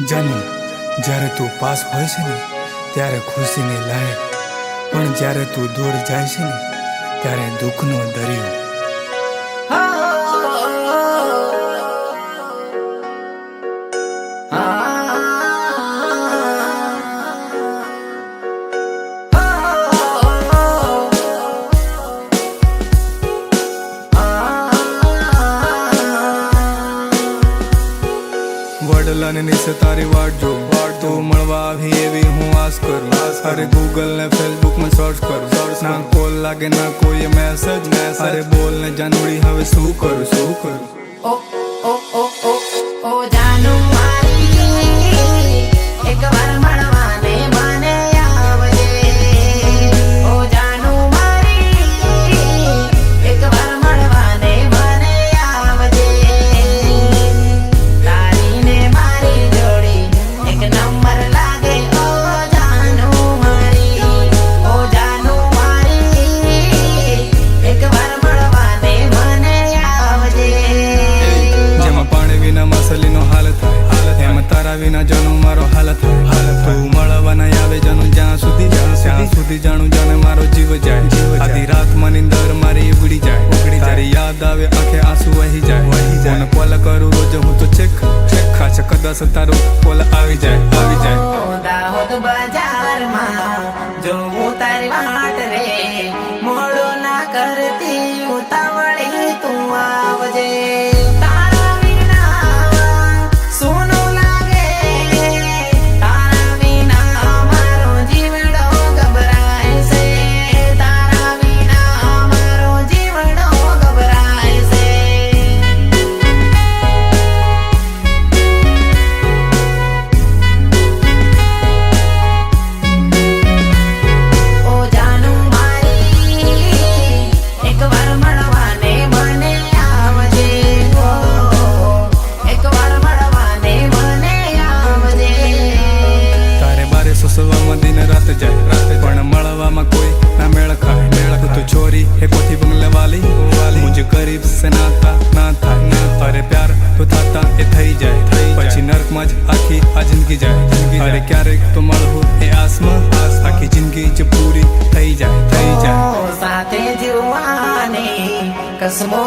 જાનું જ્યારે તું પાસ હોય છે ને ત્યારે ખુશીની લહેર, પણ જ્યારે તું દૂર જાય છે ને ત્યારે દુઃખનો દરિયો. વડલાને નીચે તારી વાટ જો, તું મળવા આવી એવી હું આસ કરું. અરે ગૂગલ ને ફેસબુક માં સર્ચ કરું, ના કોલ લાગે ના કોઈ મેસેજ. અરે બોલ ને જાનુડી હવે શું કરું શું કરું. ઓ ઓ ઓ ઓ ઓ જાનુ મારી એક વાર મળવાને મને આવજે. ઓ જાનુ મારી એક વાર મળવાને મને આવજે. તારી ને મારી જોડી એક નંબર લાગે. ઓ જાનુ મારી, ઓ જાનુ મારી એક વાર મળવાને મને આવજે. જેમાં પાણી વિના માછલીનો હાલ થાય, એમાં તારા વિના જાનું મારો હાલ થાય. તું મળવા ના આવે જાનું જ્યાં સુધી જાણું જાને મારો જીવ જાય. આધી રાત માં નીંદર મારી ઉગડી જાય, તારી યાદ આવે આંખે આંસુ વહી જાય. મને કોલ કરું રોજ હું તો ચેક ખાશે કદાચ તારો કોલ આવી જાય. દાહોદ બજારમાં જોઉં તારી વાટ રે, મોડો ના કરતી ઉતાવળી તું આવજે. તારા વિના સૂનું લાગે, તારા વિના મારો જીવડો ગભરાય છે. તારા વિના મારો જીવડો ગભરાય છે. ઓ જાનુ મારી એક વાર મળવાને મને આવજે. ઓ એક વાર મળવાને મને આવજે. તારે બારે સુસવામાં દિન રાત જાય, પણ મળવામાં કોઈ ના મેળ ખાય. તું તો છોરી હે કોઠી બંગલે વાલી, મુझे ગરીબ સે ના થાય. અરે પ્યાર તો થાતા એ થઈ જાય, પછી નર્કમાં જ આખી આ જિંદગી જાય. અરે ક્યારેક તો મળવું એ આસમાં, આખી જિંદગી જ પૂરી થઈ જાય. સાથે જીવવાની કસમો